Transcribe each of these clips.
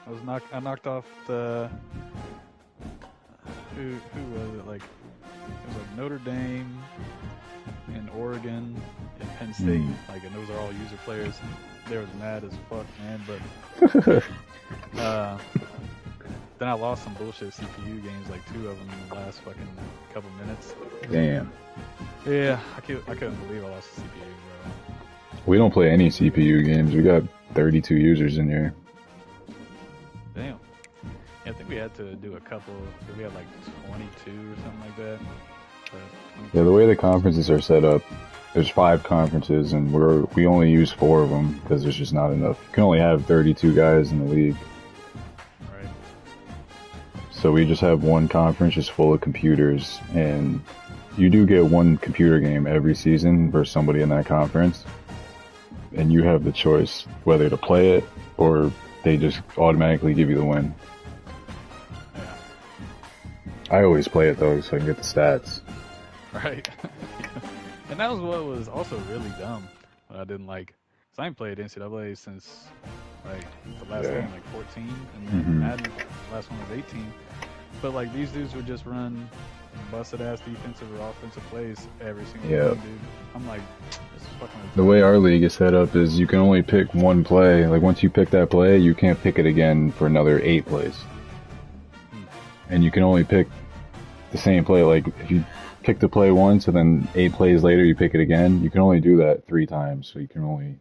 I knocked off the who was it? Like it was like Notre Dame and Oregon and Penn State. Like, and those are all user players. They was mad as fuck, man. But then I lost some bullshit CPU games, like 2 of them in the last fucking couple minutes. Damn. Yeah, I couldn't believe I lost the CPU, bro. We don't play any CPU games. We got 32 users in here. Damn. Yeah, I think we had to do a couple. We had like 22 or something like that. Yeah, the way the conferences are set up, there's 5 conferences, and we only use 4 of them because there's just not enough. You can only have 32 guys in the league. Right. So we just have one conference just full of computers, and you do get one computer game every season versus somebody in that conference, and you have the choice whether to play it or they just automatically give you the win. Yeah. I always play it though, so I can get the stats. Right. And that was what was also really dumb. What I didn't like. So I ain't played NCAA since like the last game, like 14, and then Madden, the last one was 18. But like these dudes would just run busted ass defensive or offensive plays every single game, dude. I'm like, this is fucking ridiculous. The way our league is set up is you can only pick one play. Like once you pick that play, you can't pick it again for another 8 plays. And you can only pick the same play. Like if you pick the play once and then 8 plays later you pick it again, you can only do that 3 times. So you can only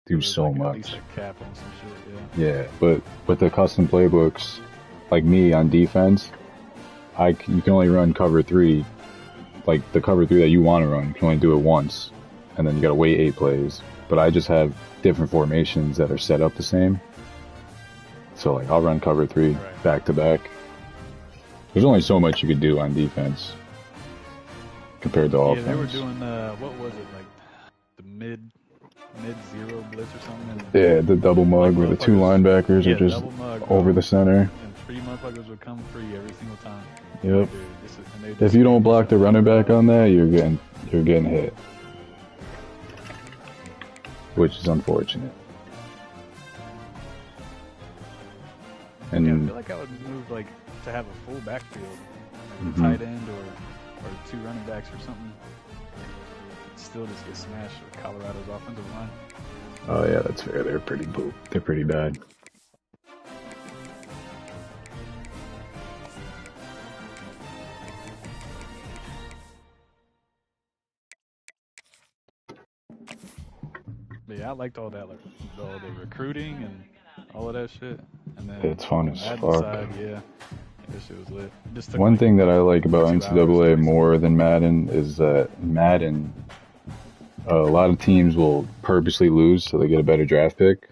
do so like much. At least a cap on some shit, yeah. Yeah, but with the custom playbooks, like me on defense, you can only run cover 3, like the cover 3 that you want to run. You can only do it once, and then you gotta wait 8 plays. But I just have different formations that are set up the same. So like I'll run cover 3 back to back. There's only so much you could do on defense compared to offense. Yeah, they were doing what was it, like the mid zero blitz or something? Yeah, the double mug where the 2 linebackers are just over the center. And 3 motherfuckers would come free every single time. Yep. Dude, if you don't block the running back on that, you're getting hit, which is unfortunate. And yeah, I feel like I would move like to have a full backfield, like a tight end or 2 running backs or something. Still just get smashed with Colorado's offensive line. Oh yeah, that's fair. They're pretty bad. But yeah, I liked all that, like all the recruiting and all of that shit. And then it's fun as fuck. Side, yeah, that shit was lit. Just One thing that I like about NCAA more than Madden is that Madden, a lot of teams will purposely lose so they get a better draft pick,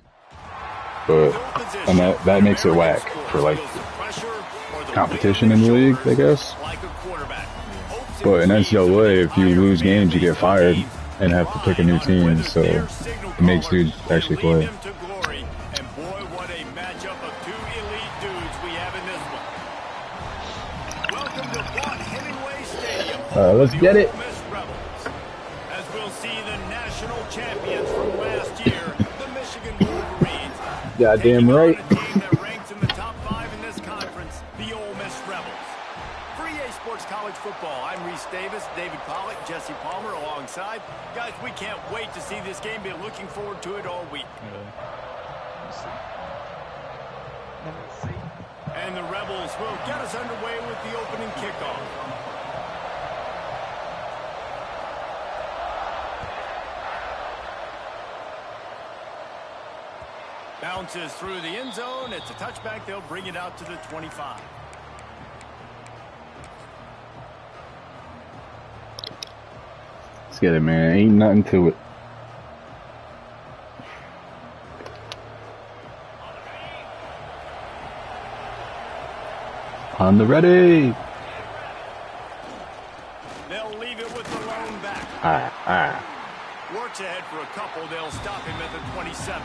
and that makes it whack for like competition in the league, I guess. But in NCAA, if you lose games, you get fired and have to pick a new team, so it makes dudes actually play. Let's get it. As we'll see the national champions from last year, the Michigan Wolverines. Goddamn right. That ranks in the top 5 in this conference, the Ole Miss Rebels. For EA Sports College Football, I'm Reese Davis, David Pollock, Jesse Palmer alongside. Guys, we can't wait to see this game. Been looking forward to it all week. And the Rebels will get us underway with the opening kickoff. Bounces through the end zone. It's a touchback. They'll bring it out to the 25. Let's get it, man. Ain't nothing to it. On the ready. They'll leave it with the lone back. Works ahead for a couple. They'll stop him at the 27.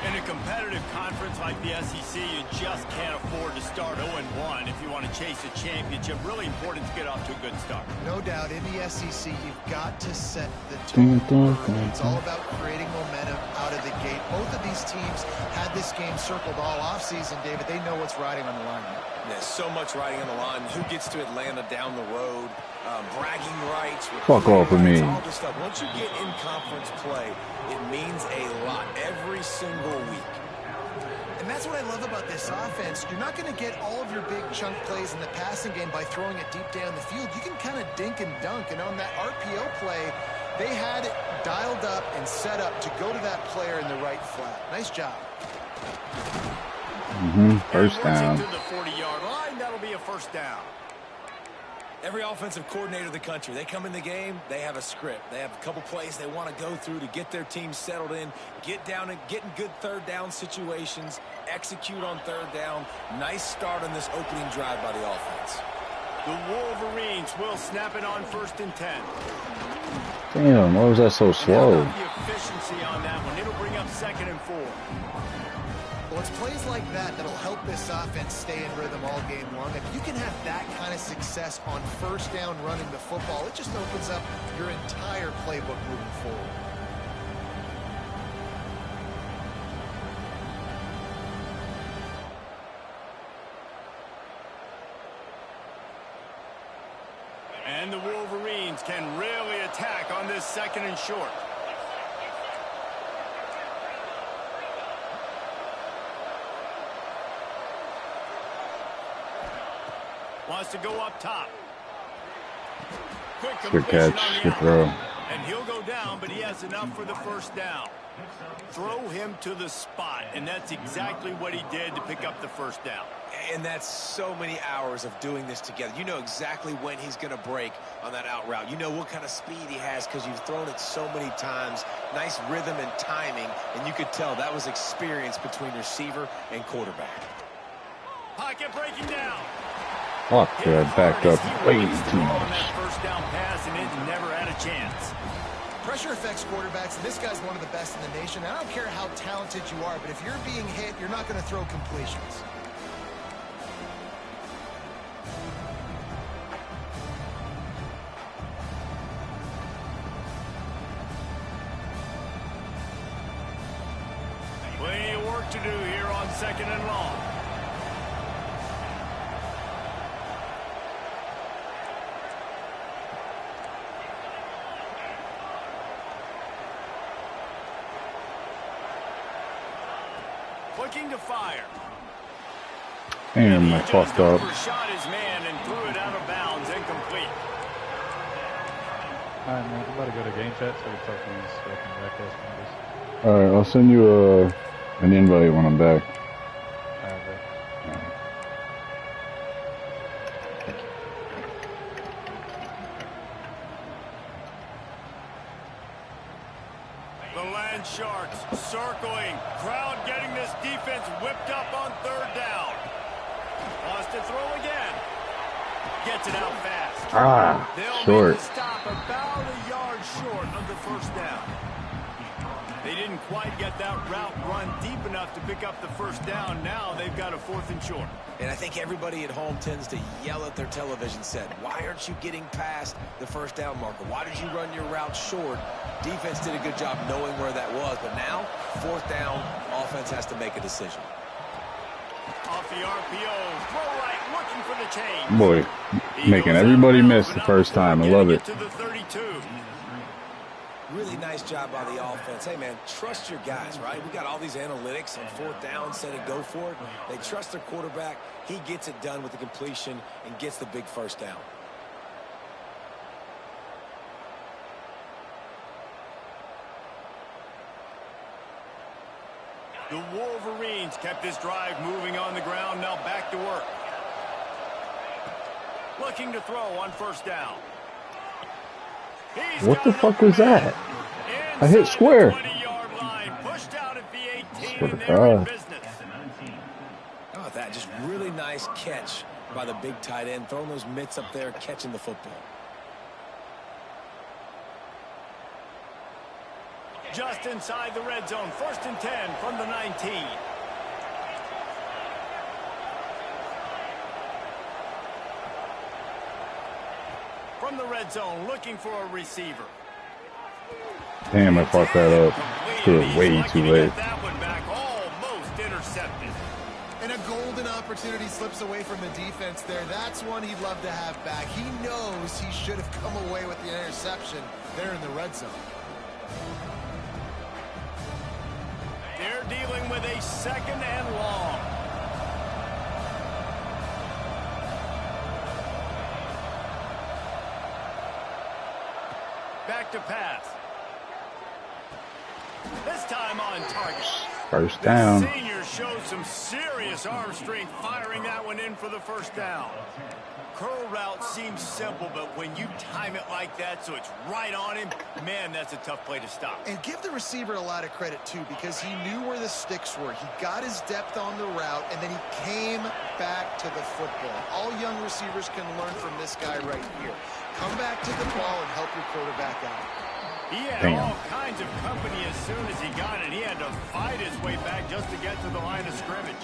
In a competitive conference like the SEC, you just can't afford to start 0-1 if you want to chase a championship. Really important to get off to a good start. No doubt, in the SEC, you've got to set the tone early. It's all about creating momentum out of the gate. Both of these teams had this game circled all offseason, David. They know what's riding on the line now. There's so much riding on the line. Who gets to Atlanta down the road? Bragging rights. Fuck off with me. All this stuff. Once you get in conference play, it means a lot every single week. And that's what I love about this offense. You're not going to get all of your big chunk plays in the passing game by throwing it deep down the field. You can kind of dink and dunk. And on that RPO play, they had it dialed up and set up to go to that player in the right flat. Nice job. First down. To the 40-yard line, that'll be a first down. Every offensive coordinator in the country, they come in the game, they have a script. They have a couple plays they want to go through to get their team settled in, get down and get in good third down situations, execute on third down. Nice start on this opening drive by the offense. The Wolverines will snap it on 1st and 10. Damn, why was that so slow? The efficiency on that one. It'll bring up 2nd and 4. Well, it's plays like that that'll help this offense stay in rhythm all game long. If you can have that kind of success on 1st down running the football, it just opens up your entire playbook moving forward. And the Wolverines can really attack on this 2nd and short. Wants to go up top. Good catch, good throw. And he'll go down, but he has enough for the 1st down. Throw him to the spot, and that's exactly what he did to pick up the 1st down. And that's so many hours of doing this together. You know exactly when he's going to break on that out route. You know what kind of speed he has because you've thrown it so many times. Nice rhythm and timing, and you could tell that was experience between receiver and quarterback. Pocket breaking down. Fuck, I backed up way too On much. that 1st down pass, and it never had a chance. Pressure affects quarterbacks, and this guy's one of the best in the nation. I don't care how talented you are, but if you're being hit, you're not going to throw completions. Plenty of work to do here on 2nd and long. Looking to fire. Damn, I fucked up. Shot his man and threw it out of bounds, incomplete. All right, man. I'm about to go to game chat so we can talk to these fucking reckless numbers. Alright, I'll send you an invite when I'm back. All right, bro. The Land Sharks circling. Crowd getting this defense whipped up on 3rd down. Wants to throw again. Gets it out fast. They'll Short. make the stop about a yard short of the 1st down. They didn't quite get that route run deep enough to pick up the 1st down. Now they've got a 4th and short. And I think everybody at home tends to yell at their television set. Why aren't you getting past the 1st down marker? Why did you run your route short? Defense did a good job knowing where that was. But now, 4th down, offense has to make a decision. Off the RPO, throw right, looking for the change. Boy, making everybody miss the first time. I love it. To the 32. Really nice job by the offense. Hey, man, trust your guys, right? We got all these analytics on 4th down, set it, go for it. They trust their quarterback. He gets it done with the completion and gets the big 1st down. The Wolverines kept this drive moving on the ground. Now back to work. Looking to throw on 1st down. What the fuck was that? I hit square. 20-yard line, pushed out at the 18, Swear to and they're in God. business. How about that? Just really nice catch by the big tight end, throwing those mitts up there, catching the football. just inside the red zone. 1st and 10 from the 19. From the red zone, looking for a receiver. Damn, I fucked that up. Threw it way too late. That one back, almost intercepted. And a golden opportunity slips away from the defense there. That's one he'd love to have back. He knows he should have come away with the interception there in the red zone. They're dealing with a 2nd and long. Back to pass. This time on target. 1st down. The senior shows some serious arm strength firing that one in for the 1st down. Curl route seems simple, but when you time it like that so it's right on him, man, that's a tough play to stop. And give the receiver a lot of credit, too, because he knew where the sticks were. He got his depth on the route, and then he came back to the football. All young receivers can learn from this guy right here. Come back to the ball and help your quarterback out. He had all kinds of company as soon as he got it. He had to fight his way back just to get to the line of scrimmage.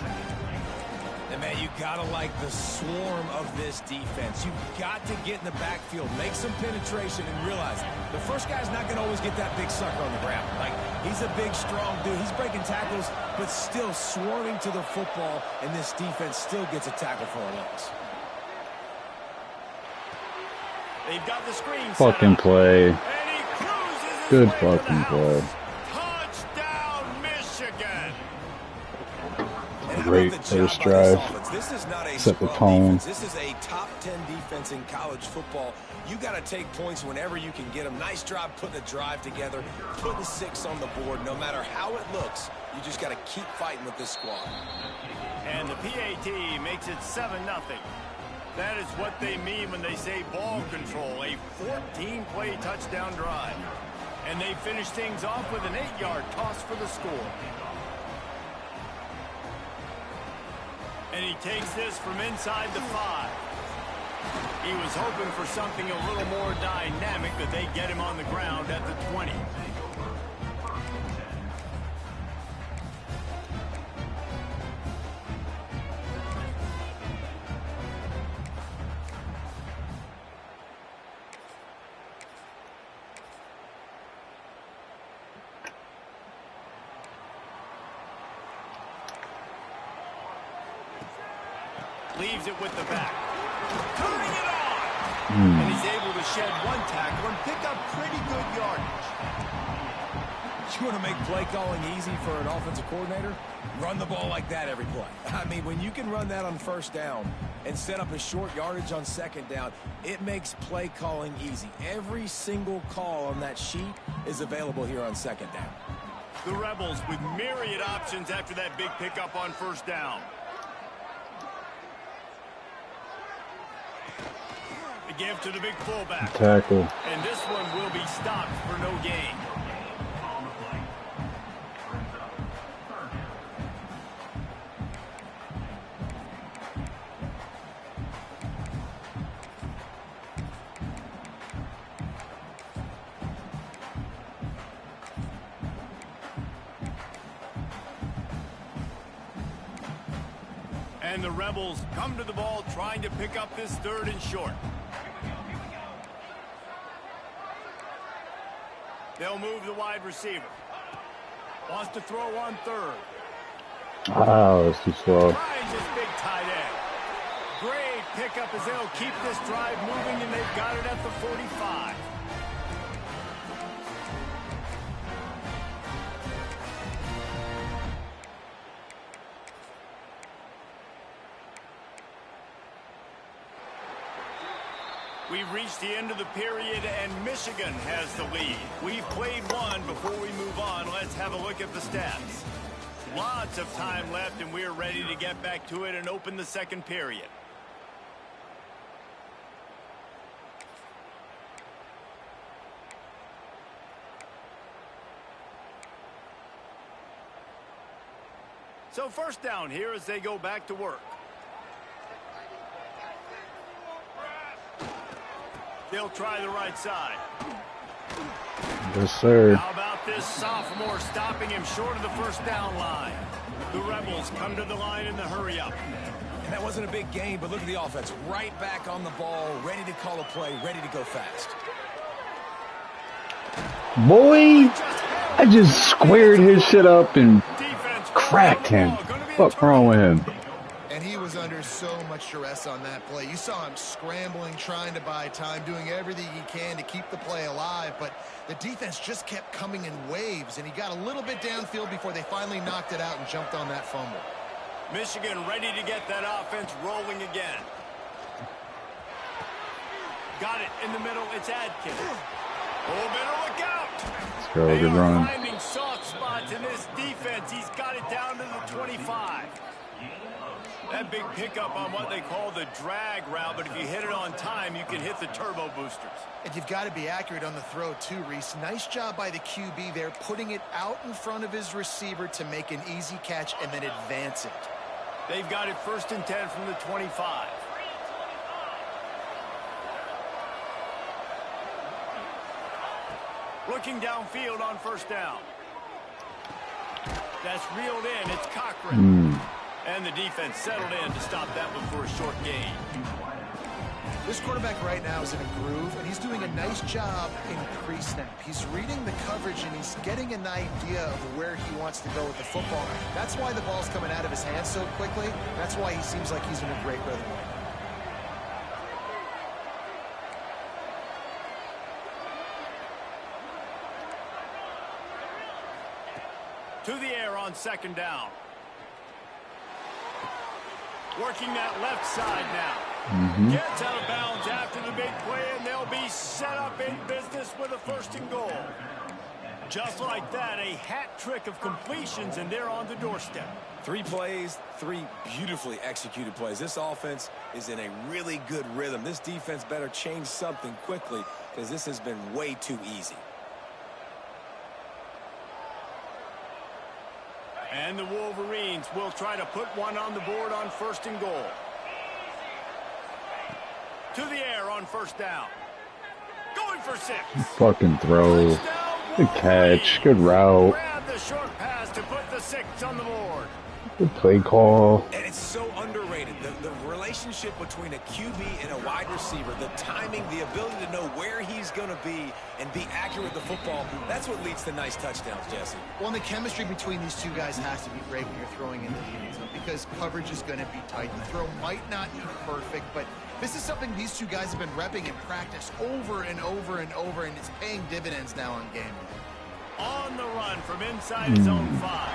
And, man, you got to like the swarm of this defense. You've got to get in the backfield, make some penetration, and realize the first guy's not going to always get that big sucker on the ground. Like, he's a big, strong dude. He's breaking tackles, but still swarming to the football, and this defense still gets a tackle for a loss. They've got the screen Fucking play. And he cruises his Good way to the fucking house. play. Touchdown, Michigan. Great first drive. This is not a Set the tone. Defense. This is a top 10 defense in college football. You got to take points whenever you can get them. Nice job putting a drive together, putting 6 on the board. No matter how it looks, you just got to keep fighting with this squad. And the PAT makes it 7-0. That is what they mean when they say ball control, a 14-play touchdown drive. And they finish things off with an 8-yard toss for the score. And he takes this from inside the 5. He was hoping for something a little more dynamic, but they get him on the ground at the 20. Leaves it with the back. Turning it on! And he's able to shed one tackle and pick up pretty good yardage. You want to make play calling easy for an offensive coordinator? Run the ball like that every play. I mean, when you can run that on 1st down and set up a short yardage on 2nd down, it makes play calling easy. Every single call on that sheet is available here on 2nd down. The Rebels with myriad options after that big pickup on 1st down. The give to the big fullback. Tackle. And this one will be stopped for no gain. And the Rebels come to the ball trying to pick up this 3rd and short. They'll move the wide receiver. Wants to throw on 3rd. Oh, that's too slow. Finds his big tight end. Great pickup as they'll keep this drive moving, and they've got it at the 45. We've reached the end of the period, and Michigan has the lead. We've played one. Before we move on, let's have a look at the stats. Lots of time left, and we're ready to get back to it and open the 2nd period. So 1st down here as they go back to work. They'll try the right side. Yes, sir. How about this sophomore stopping him short of the first down line. The Rebels come to the line in the hurry-up. And that wasn't a big game, but look at the offense. Right back on the ball, ready to call a play, ready to go fast. Boy, I just squared his shit up and cracked him. What's wrong with him? And he was under so much duress on that play. You saw him scrambling, trying to buy time, doing everything he can to keep the play alive. But the defense just kept coming in waves, and he got a little bit downfield before they finally knocked it out and jumped on that fumble. Michigan ready to get that offense rolling again. Got it in the middle. It's Adkins. Oh, better look out. Let's go. Good run. Finding soft spots in this defense. He's got it down to the 25. That big pickup on what they call the drag route, but if you hit it on time, you can hit the turbo boosters. And you've got to be accurate on the throw too, Reese. Nice job by the QB there, putting it out in front of his receiver to make an easy catch and then advance it. They've got it 1st and 10 from the 25. Looking downfield on 1st down. That's reeled in. It's Cochran. And the defense settled in to stop that one for a short gain. This quarterback right now is in a groove, and he's doing a nice job in pre-snap. He's reading the coverage, and he's getting an idea of where he wants to go with the football. That's why the ball's coming out of his hands so quickly. That's why he seems like he's in a great rhythm. To the air on 2nd down. Working that left side now. Gets out of bounds after the big play, and they'll be set up in business with a 1st and goal. Just like that, a hat trick of completions, and they're on the doorstep. 3 plays, 3 beautifully executed plays. This offense is in a really good rhythm. This defense better change something quickly because this has been way too easy. And the Wolverines will try to put one on the board on 1st and goal. To the air on 1st down. Going for 6. Fucking throw. Good catch. Good route. Grab the short pass to put the 6 on the board. Good play call. And it's so underrated. The relationship between a QB and a wide receiver, the timing, the ability to know where he's going to be and be accurate with the football, that's what leads to nice touchdowns, Jesse. Well, and the chemistry between these two guys has to be great when you're throwing into the end zone because coverage is going to be tight. The throw might not be perfect, but this is something these two guys have been repping in practice over and over and over, and it's paying dividends now on game day. On the run from inside his own 5.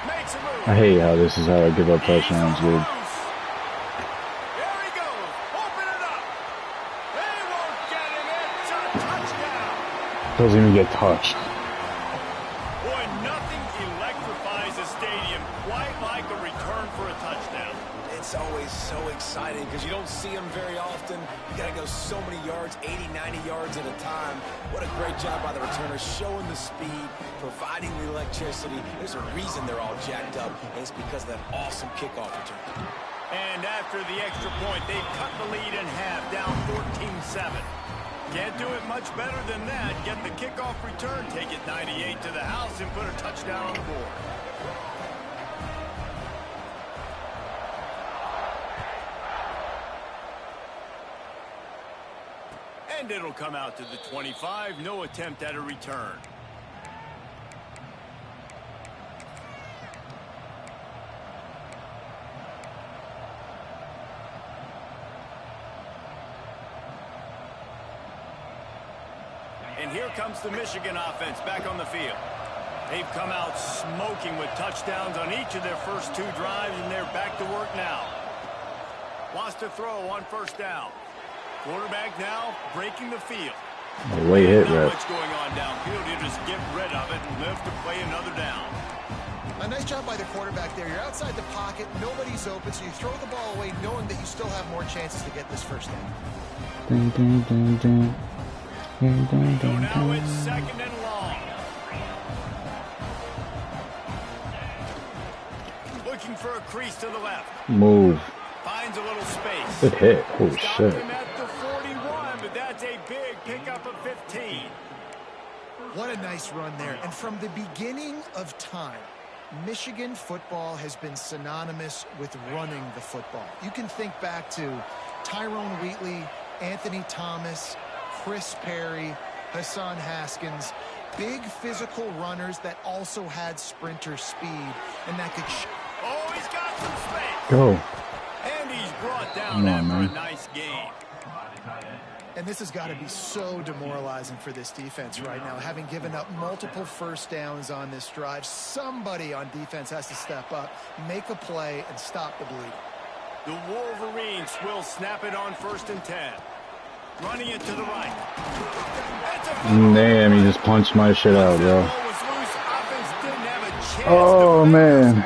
Makes a move. I hate how this is how I give up touchdowns, dude. There he goes. Open it up. They won't get him. It's a touchdown. Doesn't even get touched. Boy, nothing electrifies a stadium quite like a return for a touchdown. It's always so exciting because you don't see them very often. You got to go so many yards, 80, 90 yards at a time. What a great job by the returner, showing the speed, providing the electricity. There's a reason they're all jacked up, and it's because of that awesome kickoff return. And after the extra point, they've cut the lead in half, down 14-7. Can't do it much better than that. Get the kickoff return, take it 98 to the house, and put a touchdown on the board. And it'll come out to the 25. No attempt at a return. And here comes the Michigan offense back on the field. They've come out smoking with touchdowns on each of their first 2 drives, and they're back to work now. Wants to throw on 1st down. Quarterback now breaking the field. Late hit, Not ref. much going on downfield. You just get rid of it and live to play another down. A nice job by the quarterback there. You're outside the pocket, nobody's open, so you throw the ball away knowing that you still have more chances to get this 1st down. So now it's 2nd and long. Looking for a crease to the left. Move. Finds a little space. Good hit. Holy Stopped shit. him at the 41, but that's a big pickup of 15. What a nice run there. And from the beginning of time, Michigan football has been synonymous with running the football. You can think back to Tyrone Wheatley, Anthony Thomas, Chris Perry, Hassan Haskins. Big physical runners that also had sprinter speed and that could... Oh, he's got some space. Go. And he's brought down after a nice game. And this has got to be so demoralizing for this defense right now, having given up multiple first downs on this drive. Somebody on defense has to step up, make a play, and stop the bleeding. The Wolverines will snap it on 1st and 10. Running it to the right. Damn, he just punched my shit out, bro. Oh, man.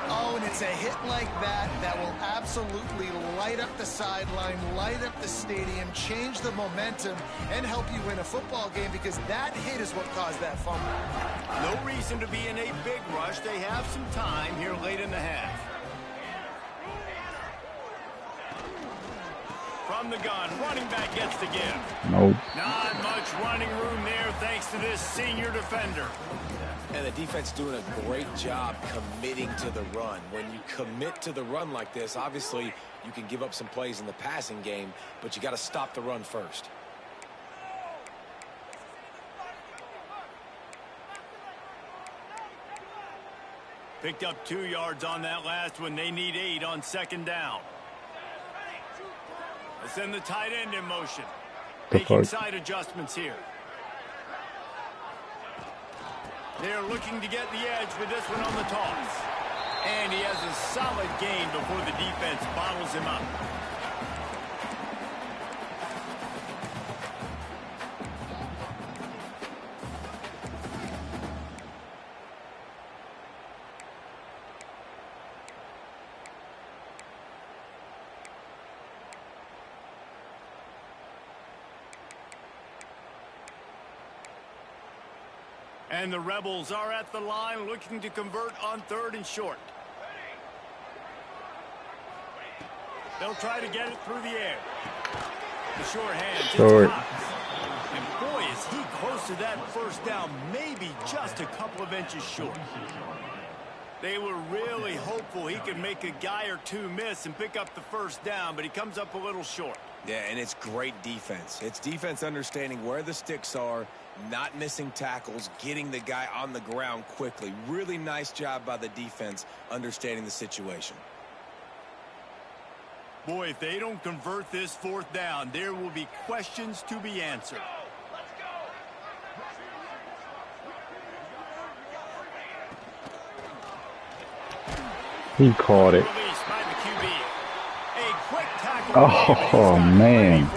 Oh, and it's a hit like that that will absolutely light up the sideline, light up the stadium, change the momentum, and help you win a football game, because that hit is what caused that fumble. No reason to be in a big rush. They have some time here late in the half. From the gun, running back gets the give. Nope. Not much running room there thanks to this senior defender. And the defense doing a great job committing to the run. When you commit to the run like this, obviously you can give up some plays in the passing game, but you got to stop the run first. Picked up 2 yards on that last one. They need 8 on 2nd down. Let's send the tight end in motion. Making side adjustments here. They're looking to get the edge with this one on the toss. And he has a solid gain before the defense bottles him up. And the Rebels are at the line looking to convert on 3rd and short. They'll try to get it through the air. The short hand. Short. And boy, is he close to that first down, maybe just a couple of inches short. They were really hopeful he could make a guy or two miss and pick up the first down, but he comes up a little short. Yeah, and it's great defense. It's defense understanding where the sticks are, not missing tackles, getting the guy on the ground quickly. Really nice job by the defense understanding the situation. Boy, if they don't convert this 4th down, there will be questions to be answered. He caught it. Oh, man.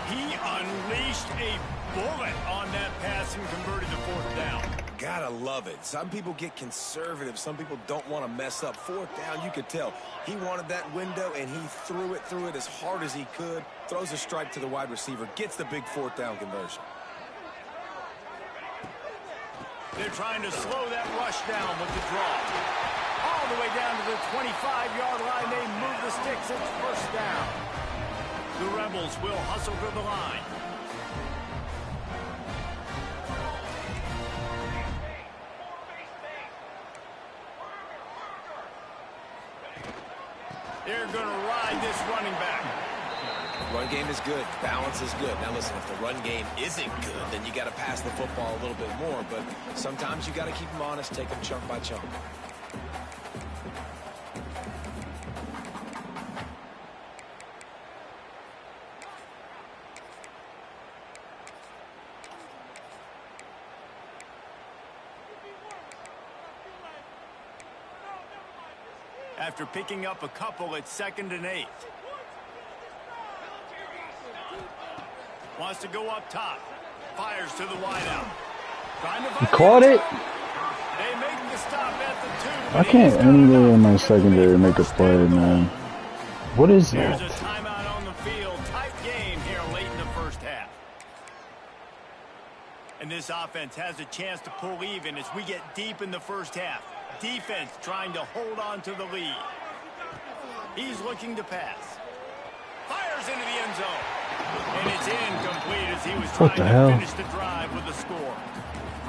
He unleashed a bullet on that pass and converted the 4th down. Gotta love it. Some people get conservative. Some people don't want to mess up. 4th down, you could tell. He wanted that window, and he threw it as hard as he could. Throws a strike to the wide receiver. Gets the big 4th down conversion. They're trying to slow that rush down with the draw. All the way down to the 25-yard line. They move the sticks. It's 1st down. The Rebels will hustle to the line. They're going to ride this running back. Run game is good. Balance is good. Now listen, if the run game isn't good, then you got to pass the football a little bit more. But sometimes you got to keep them honest, take them chunk by chunk. After picking up a couple at 2nd and 8. Wants to go up top. Fires to the wideout. He caught it. They make the stop at the 2. I can't anywhere in my secondary make a play, man. What is that? There's a timeout on the field. Tight game here late in the 1st half. And this offense has a chance to pull even as we get deep in the 1st half. Defense trying to hold on to the lead. He's looking to pass. Fires into the end zone. And it's incomplete as he was What trying the to hell? finish the drive with a score.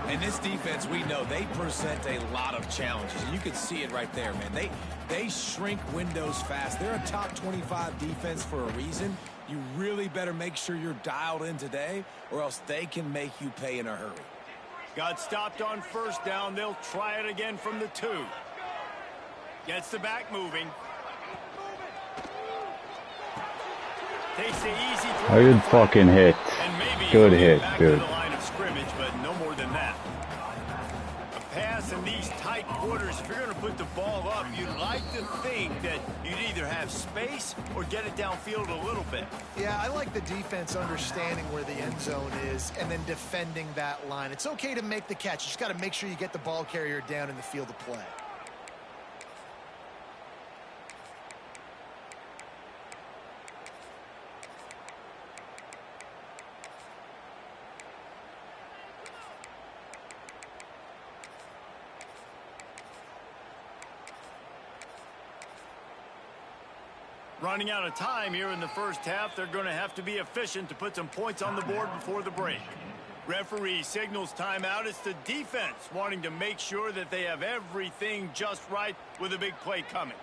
And this defense, we know, they present a lot of challenges. And you can see it right there, man. They shrink windows fast. They're a top 25 defense for a reason. You really better make sure you're dialed in today, or else they can make you pay in a hurry. Got stopped on first down. They'll try it again from the 2. Gets the back moving. Takes the easy throw. Good fucking hit. Good hit, dude. The line of scrimmage, but no more than that. A pass in these tight quarters. If you're going to put the ball up, you'd like to think that you'd either have space or get it downfield a little bit. Yeah, I like the defense understanding where the end zone is and then defending that line. It's okay to make the catch. You just got to make sure you get the ball carrier down in the field of play. Running out of time here in the first half. They're going to have to be efficient to put some points on the board before the break. Referee signals timeout. It's the defense wanting to make sure that they have everything just right with a big play coming.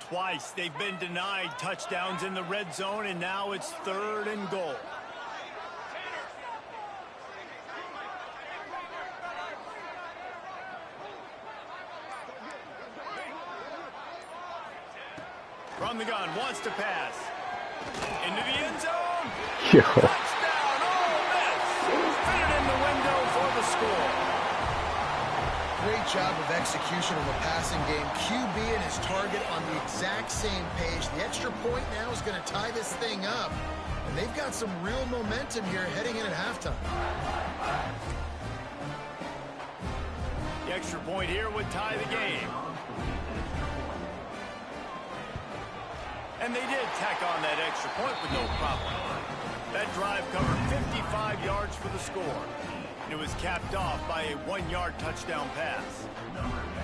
Twice they've been denied touchdowns in the red zone, and now it's 3rd and goal. From the gun, wants to pass. Into the end zone. Yo. Touchdown, Ole Miss. Fit it in the window for the score. Great job of execution on the passing game. QB and his target on the exact same page. The extra point now is going to tie this thing up. And they've got some real momentum here heading in at halftime. The extra point here would tie the game. And they did tack on that extra point with no problem. That drive covered 55 yards for the score. It was capped off by a 1-yard touchdown pass.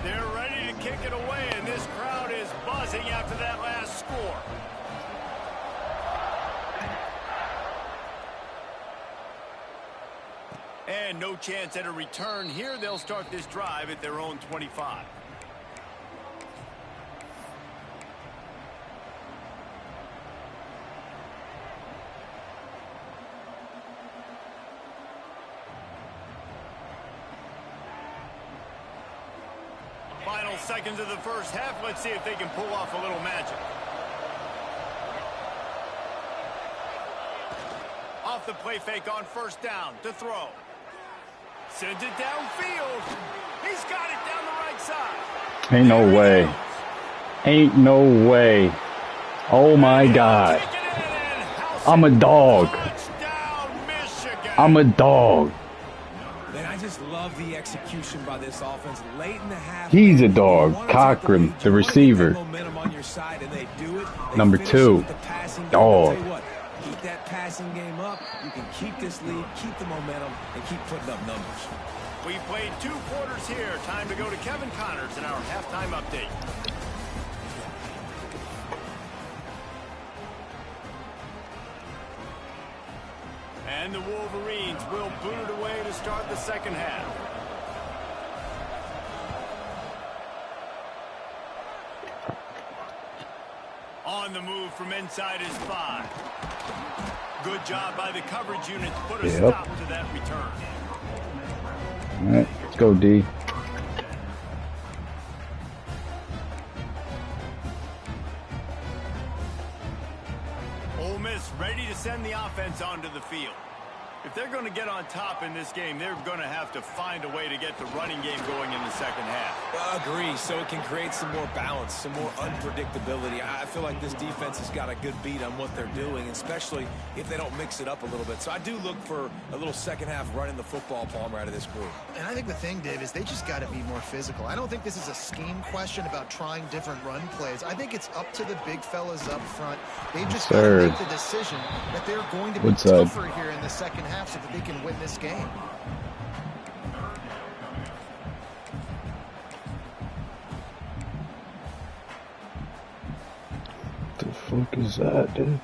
They're ready to kick it away, and this crowd is buzzing after that last score. And no chance at a return here. They'll start this drive at their own 25. Final seconds of the first half. Let's see if they can pull off a little magic. Off the play fake on first down to throw. Sends it downfield. He's got it down the right side. Ain't no way. Ain't no way. Oh my God. I'm a dog. I'm a dog. Man, I just love the execution by this offense late in the half. He's a dog. Cochran, the receiver. Number 2. Dog. Keep that passing game up. You can keep this lead, keep the momentum, and keep putting up numbers. We played 2 quarters here. Time to go to Kevin Connors in our halftime update. And the Wolverines will boot it away to start the second half. On the move from inside his 5. Good job by the coverage unit to put a stop to that return. All right, let's go, D. Ole Miss ready to send the offense onto the field. If they're going to get on top in this game, they're going to have to find a way to get the running game going in the second half. Agree, so it can create some more balance, some more unpredictability. I feel like this defense has got a good beat on what they're doing, especially if they don't mix it up a little bit. So I do look for a little second half running the football, Palmer, out of this group. And I think the thing, Dave, is they just got to be more physical. I don't think this is a scheme question about trying different run plays. I think it's up to the big fellas up front. They've just got to make the decision that they're going to be tougher here in the second half so that they can win this game. What the fuck is that, dude?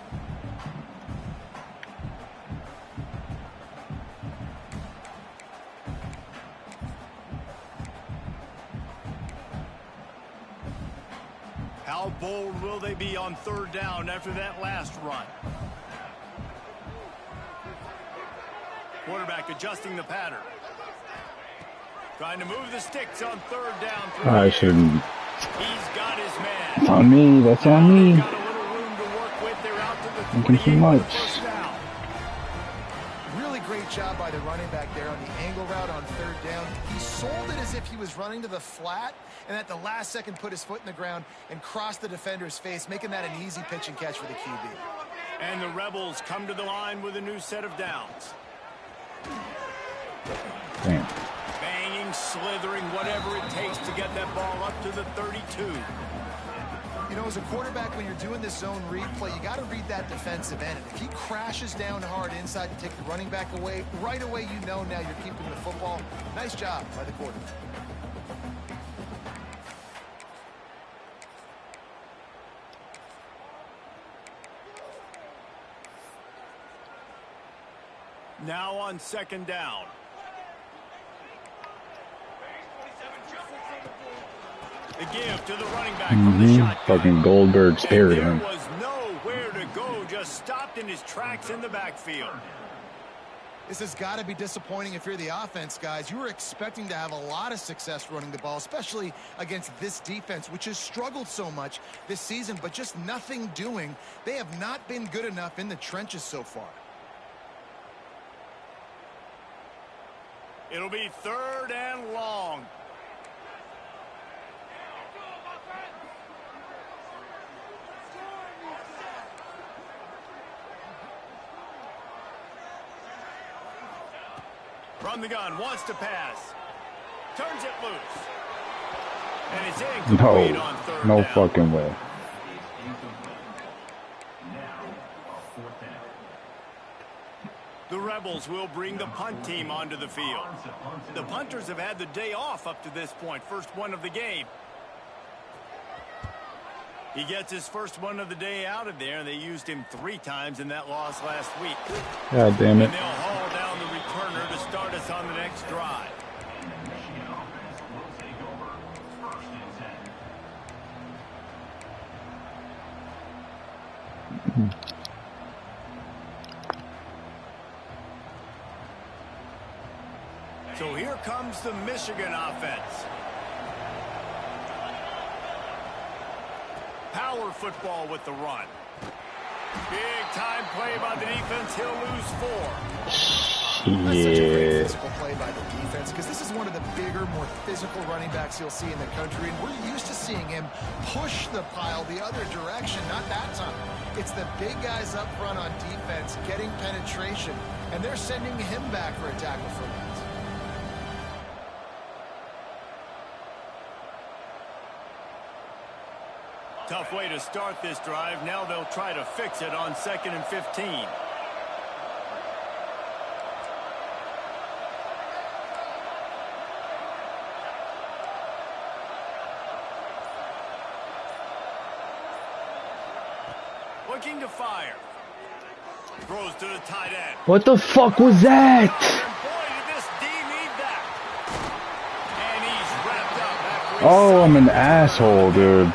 How bold will they be on third down after that last run? Quarterback adjusting the pattern. Trying to move the sticks on third down. I shouldn't. He's got his man. It's on me. That's on me. Got a little room to work with. They're out to the Thinking too much. Really great job by the running back there on the angle route on third down. He sold it as if he was running to the flat, and at the last second put his foot in the ground and crossed the defender's face, making that an easy pitch and catch for the QB. And the Rebels come to the line with a new set of downs. Damn. Banging, slithering, whatever it takes to get that ball up to the 32. You know, as a quarterback, when you're doing this zone read play, you got to read that defensive end. If he crashes down hard inside to take the running back away, right away you know now you're keeping the football. Nice job by the quarterback. Now on second down. The give to the running back from the shotgun. Fucking Goldberg spared him. There was nowhere to go, just stopped in his tracks in the backfield. This has got to be disappointing if you're the offense, guys. You were expecting to have a lot of success running the ball, especially against this defense, which has struggled so much this season, but just nothing doing. They have not been good enough in the trenches so far. It'll be third and long. From the gun, wants to pass. Turns it loose. And it's incomplete on third No down. fucking way. The Rebels will bring the punt team onto the field. The punters have had the day off up to this point. First one of the game. He gets his first one of the day out of there. They used him 3 times in that loss last week. God damn it. And they'll haul down the returner to start us on the next drive. So here comes the Michigan offense. Power football with the run. Big time play by the defense. He'll lose 4. That's such a great physical play by the defense, because this is one of the bigger, more physical running backs you'll see in the country, and we're used to seeing him push the pile the other direction. Not that time. It's the big guys up front on defense getting penetration, and they're sending him back for a tackle for loss. Tough way to start this drive. Now they'll try to fix it on 2nd and 15. Looking to fire. Throws to the tight end. What the fuck was that? And boy, did this D need that. And he's wrapped up after he Oh, I'm an asshole, dude.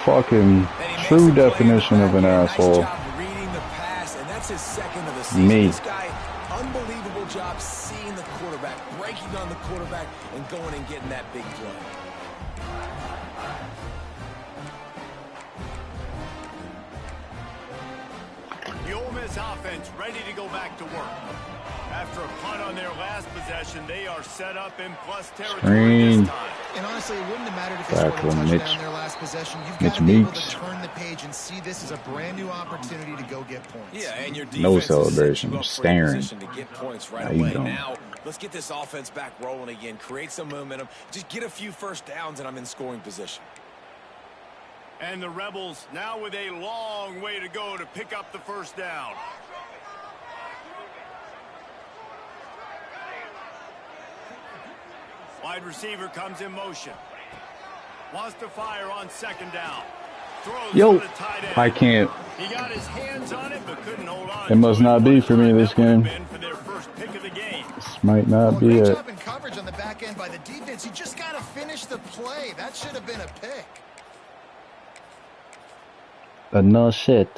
Fucking true definition of an asshole. Reading the pass, and that's his second of the season. Me. This guy, unbelievable job seeing the quarterback, breaking on the quarterback, and going and getting that big play. The Ole Miss offense ready to go back to work. After a punt on their last possession, they are set up in plus territory this time. And honestly, it wouldn't have mattered if they scored a touchdown on their last possession. You've got to be able to turn the page and see this as a brand new opportunity to go get points. Yeah, and your defense No is celebration, set you up just for a staring. position to get points right How you away. doing? Now, let's get this offense back rolling again, create some momentum, just get a few first downs, and I'm in scoring position. And the Rebels now with a long way to go to pick up the first down. Wide receiver comes in motion. Wants to fire on 2nd down. Throws Yo, to the tight end. I can't. He got his hands on it, but couldn't hold on. It must not be for me this That would have game. been for their first pick of the game. This might not be Great it. job in coverage on the back end by the defense. You just got to finish the play. That should have been a pick. No shit.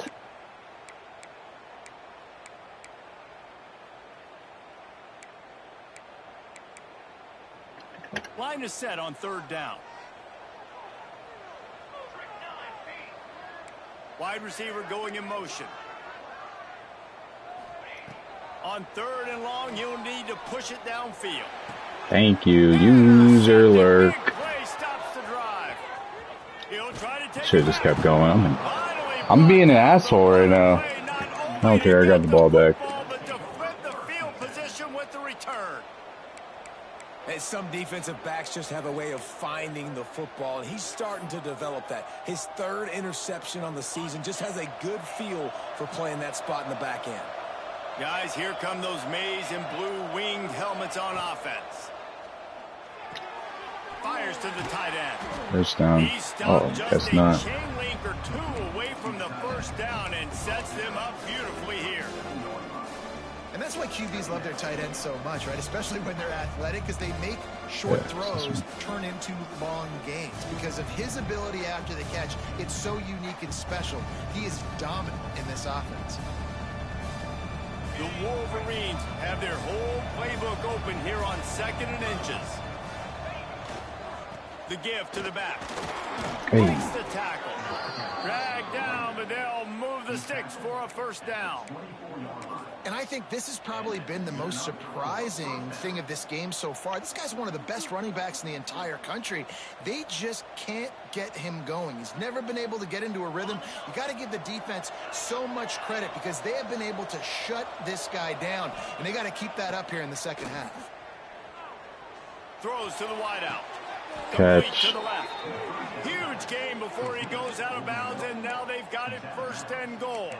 Line is set on 3rd down. Wide receiver going in motion. On 3rd and long, you'll need to push it downfield. Thank you. User lurk. Should have just kept going. I'm being an asshole right now. I don't care. I got the ball back. And some defensive backs just have a way of finding the football, and he's starting to develop that. His 3rd interception on the season, just has a good feel for playing that spot in the back end. Guys, here come those maize and blue winged helmets on offense. Fires to the tight end. First down. Oh, guess not. Chain link or 2 away from the 1st down and sets them up beautifully here. And that's why QBs love their tight ends so much, right? Especially when they're athletic, because they make short throws turn into long gains. Because of his ability after the catch, it's so unique and special. He is dominant in this offense. The Wolverines have their whole playbook open here on 2nd and inches. The give to the back. Makes the tackle. Drag down, but they'll move the sticks for a 1st down. And I think this has probably been the most surprising thing of this game so far. This guy's one of the best running backs in the entire country. They just can't get him going. He's never been able to get into a rhythm. You got to give the defense so much credit because they have been able to shut this guy down, and they got to keep that up here in the 2nd half. Throws to the wideout. Catch. To the left. Huge game before he goes out of bounds, and now they've got it 1st and goal.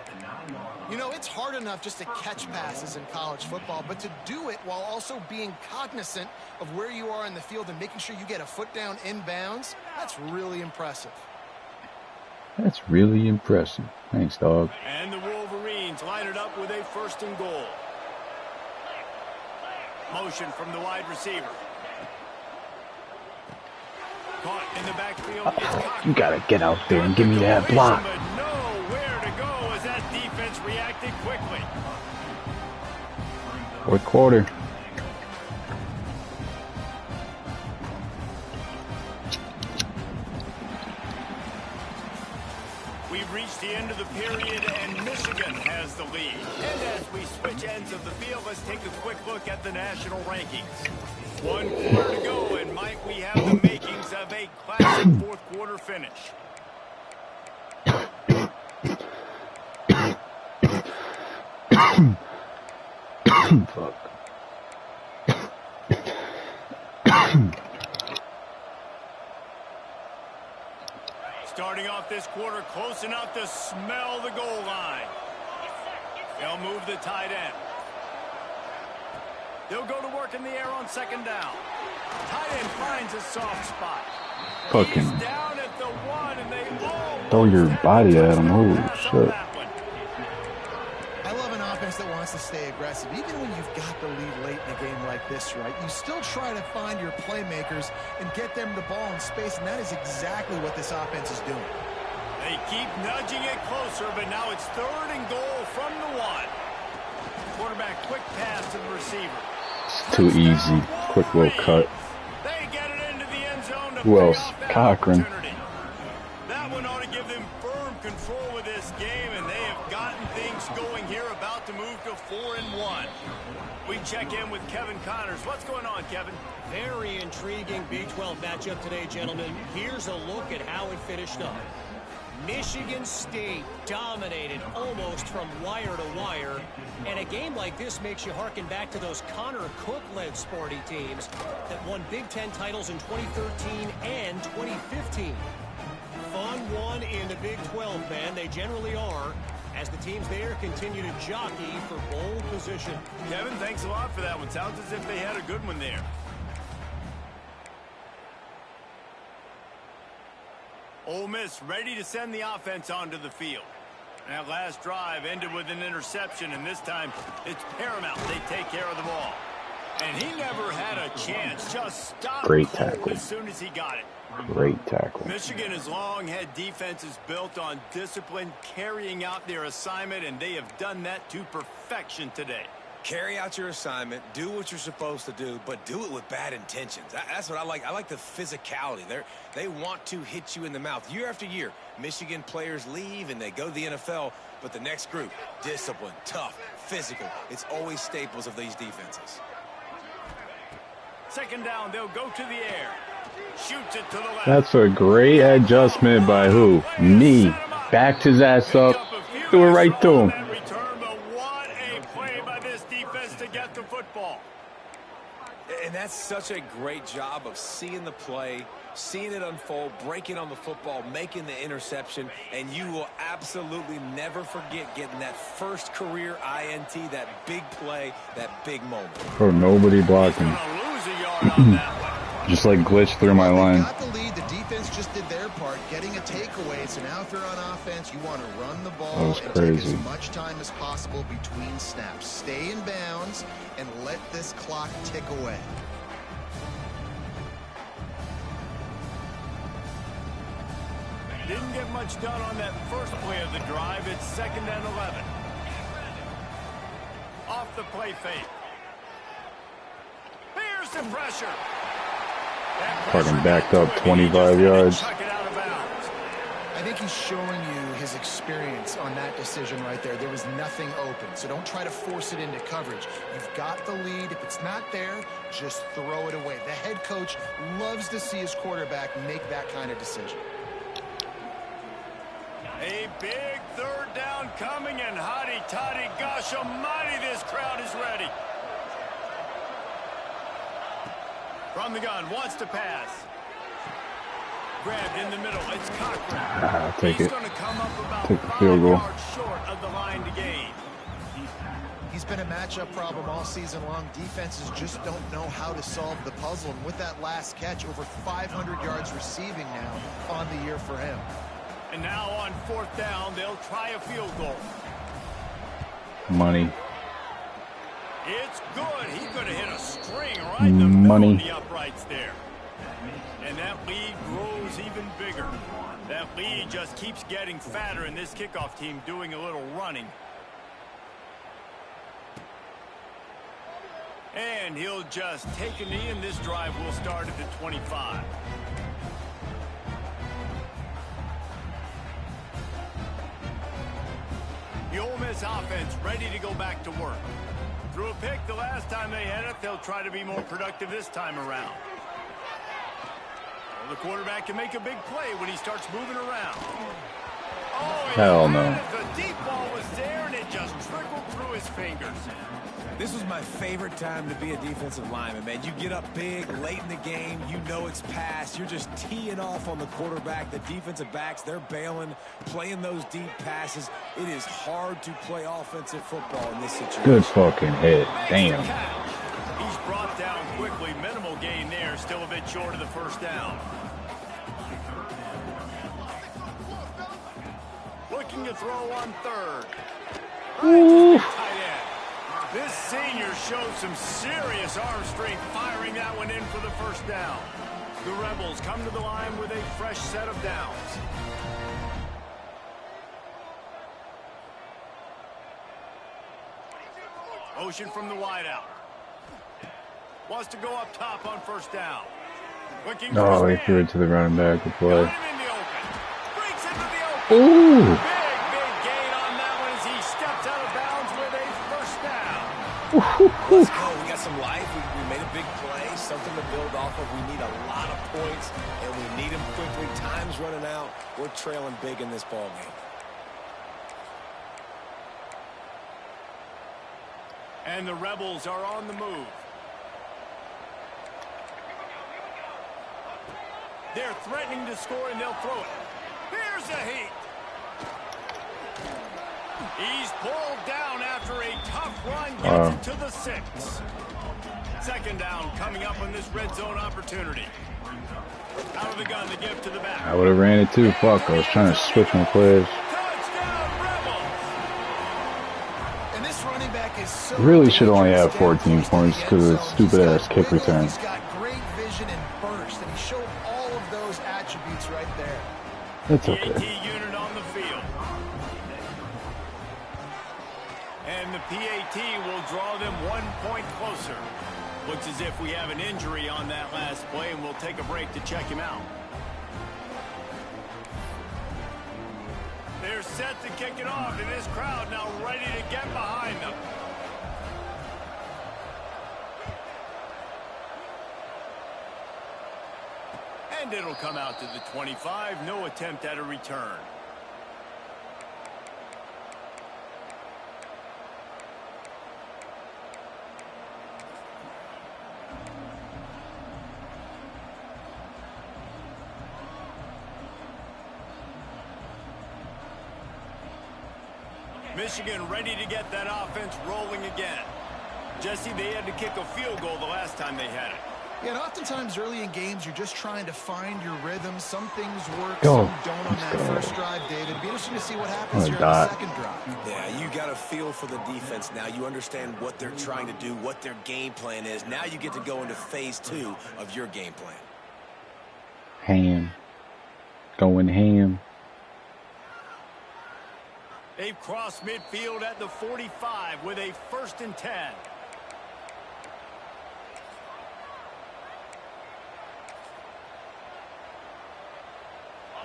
You know, it's hard enough just to catch passes in college football, but to do it while also being cognizant of where you are in the field and making sure you get a foot down inbounds, that's really impressive. That's really impressive. Thanks, dog. And the Wolverines line it up with a 1st and goal. Motion from the wide receiver. Caught in the backfield. You gotta get out there and give me that block. But nowhere to go as that defense reacted quickly. 4th quarter. We've reached the end of the period, and Michigan has the lead. And as we switch ends of the field, let's take a quick look at the national rankings. 1 quarter to go, and Mike, we have the makings of a classic 4th quarter finish. Fuck. Starting off this quarter, close enough to smell the goal line. They'll move the tight end. They'll go to work in the air on 2nd down. Tight end finds a soft spot. Fucking He's down at the 1, and they throw your body at him. Holy shit. I love an offense that wants to stay aggressive. Even when you've got the lead late in a game like this, right, you still try to find your playmakers and get them the ball in space, and that is exactly what this offense is doing. They keep nudging it closer, but now it's 3rd and goal from the 1. Quarterback quick pass to the receiver. It's too easy. Quick little cut. They get it into the end zone to Who else? pay off that Cochran. opportunity. That one ought to give them firm control of this game, and they have gotten things going here, about to move to 4-1. We check in with Kevin Connors. What's going on, Kevin? Very intriguing Big 12 matchup today, gentlemen. Here's a look at how it finished up. Michigan State dominated almost from wire to wire, and a game like this makes you harken back to those Connor Cook-led Sparty teams that won Big Ten titles in 2013 and 2015. Fun one in the Big 12, man. They generally are, as the teams there continue to jockey for bowl position. Kevin, thanks a lot for that one. Sounds as if they had a good one there. Ole Miss ready to send the offense onto the field. That last drive ended with an interception, and this time it's paramount they take care of the ball. And he never had a chance. Just stopped Great tackle. as soon as he got it. Great tackle. Michigan has long had defenses built on discipline, carrying out their assignment, and they have done that to perfection today. Carry out your assignment, do what you're supposed to do, but do it with bad intentions. That's what I like. I like the physicality. They want to hit you in the mouth. Year after year, Michigan players leave and they go to the NFL, but the next group, discipline, tough, physical. It's always staples of these defenses. Second down, they'll go to the air. Shoots it to the left. That's a great adjustment by who? Me. Backed his ass up. Threw it right to him. What a play by this defense to get the football. And that's such a great job of seeing the play, seeing it unfold, breaking on the football, making the interception, and you will absolutely never forget getting that first career INT, that big play, that big moment. Bro, nobody blocking. Lose a yard on that one. Just like glitched through my line. Got the lead. The defense just did their part, getting a takeaway. So now if you're on offense, you want to run the ball and take as much time as possible between snaps. Stay in bounds and let this clock tick away. Didn't get much done on that first play of the drive. It's 2nd and 11. Off the play fake. Here's the pressure. Fucking backed up 25 yards. I think he's showing you his experience on that decision right there. There was nothing open, so don't try to force it into coverage. You've got the lead. If it's not there, just throw it away. The head coach loves to see his quarterback make that kind of decision. A big third down coming, and hotty toddy, gosh almighty, this crowd is ready. From the gun, wants to pass. Grabbed in the middle, it's Cochran. Take He's it. going to come up about Take the 5 field goal. yards short of the line to gain. He's been a matchup problem all season long. Defenses just don't know how to solve the puzzle. And with that last catch, over 500 yards receiving now on the year for him. And now on 4th down, they'll try a field goal. Money. It's good. He's going to hit a string right in the middle of the uprights there. And that lead grows even bigger. That lead just keeps getting fatter, and this kickoff team doing a little running. And he'll just take a knee, and this drive will start at the 25. The Ole Miss offense ready to go back to work. Threw a pick the last time they had it. They'll try to be more productive this time around. Well, the quarterback can make a big play when he starts moving around. Oh, hell no. The deep ball was there, and it just trickled through his fingers. This was my favorite time to be a defensive lineman, man. You get up big, late in the game, you know it's past. You're just teeing off on the quarterback. The defensive backs, they're bailing, playing those deep passes. It is hard to play offensive football in this situation. Good fucking hit. Damn. He's brought down quickly. Minimal gain there. Still a bit short of the first down. Looking to throw on 3rd. Tight end. This senior showed some serious arm strength firing that one in for the first down. The Rebels come to the line with a fresh set of downs. Motion from the wideout. Wants to go up top on 1st down. Looking Oh, he threw it to the running back. Good play. Got him in the open. Breaks into the open. Ooh. Big gain on that one as he steps out of bounds with a first down. Let's go. We got some life. We made a big play, something to build off of. We need a lot of points, and we need them quickly. Time's running out. We're trailing big in this ball game. And the Rebels are on the move. They're threatening to score, and they'll throw it. Here's a heat. He's pulled down after a tough run, gets it to the 6. 2nd down coming up on this red zone opportunity. Out of the gun, the give to the back. I would have ran it too. Fuck, I was trying to switch my plays. Touchdown, Rebels! And this running back is so Really should only have 14 points because of the stupid-ass kick return. He's got great vision and burst, and he showed all of those attributes right there. It's okay. PAT unit on the field. And the PAT will draw them 1 point closer. Looks as if we have an injury on that last play, and we'll take a break to check him out. They're set to kick it off, and this crowd now ready to get behind them. And it'll come out to the 25. No attempt at a return. Michigan ready to get that offense rolling again. Jesse, they had to kick a field goal the last time they had it. Yeah, and oftentimes early in games, you're just trying to find your rhythm. Some things work, Go. some don't on that first drive, David. It'd be interesting to see what happens here on dot. the second drive. Yeah, you got a feel for the defense now. You understand what they're trying to do, what their game plan is. Now you get to go into phase 2 of your game plan. Ham. Going ham. They've crossed midfield at the 45 with a 1st and 10.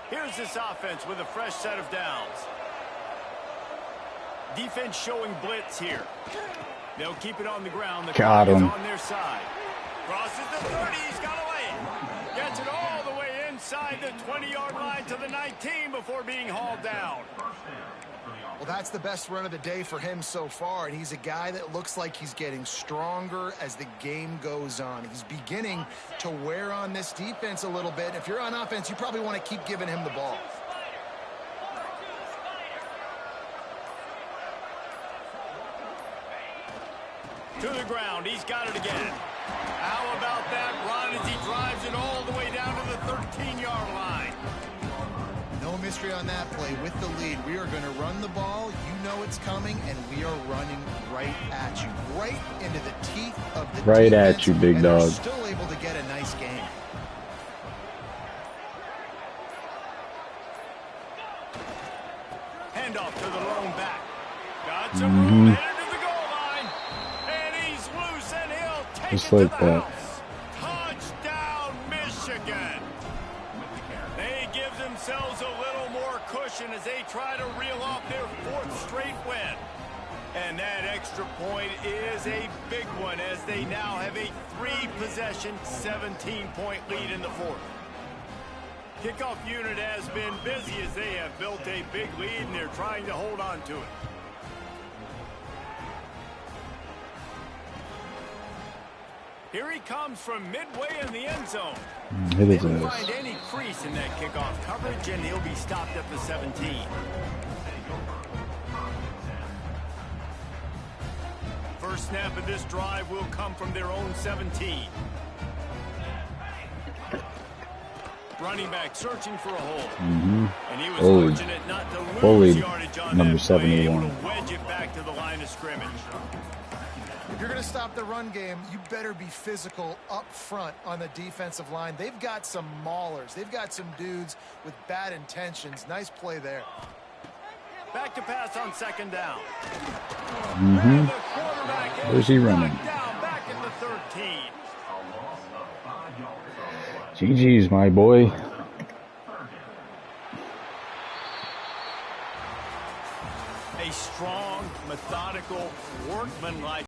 Here's this offense with a fresh set of downs. Defense showing blitz here. They'll keep it on the ground. The Got clock is him. on their side. Crosses the 30. He's got away. Gets it all the way inside the 20-yard line to the 19 before being hauled down. Well, that's the best run of the day for him so far, and he's a guy that looks like he's getting stronger as the game goes on. He's beginning to wear on this defense a little bit. If you're on offense, you probably want to keep giving him the ball. To the ground. He's got it again. How about that run as he drives it all the way down to the 13-yard line? No mystery on that play. With the lead, we are going to run the ball. You know it's coming, and we are running right at you. Right into the teeth of the Right defense, at you, big and they're dog. still able to get a nice game. Handoff to the lone back. Got some room, headed to the goal line. And he's loose, and he'll take Just it like to the that. house. Touchdown, Michigan. They give themselves a little more cushion as they try to reel off their 4th straight win. And that extra point is a big one as they now have a 3-possession, 17-point lead in the 4th. Kickoff unit has been busy as they have built a big lead and they're trying to hold on to it. Here he comes from midway in the end zone. It They is don't a find any crease in that kickoff coverage, and he'll be stopped at the 17. First snap of this drive will come from their own 17. Running back searching for a hole. And he was fortunate not to lose Bullied. yardage on Number that play, able 71. to wedge it back to the line of scrimmage. If you're going to stop the run game, you better be physical up front on the defensive line. They've got some maulers. They've got some dudes with bad intentions. Nice play there. Back to pass on 2nd down. Where's he running? Down back at the 13. GG's, my boy. A strong, methodical, workmanlike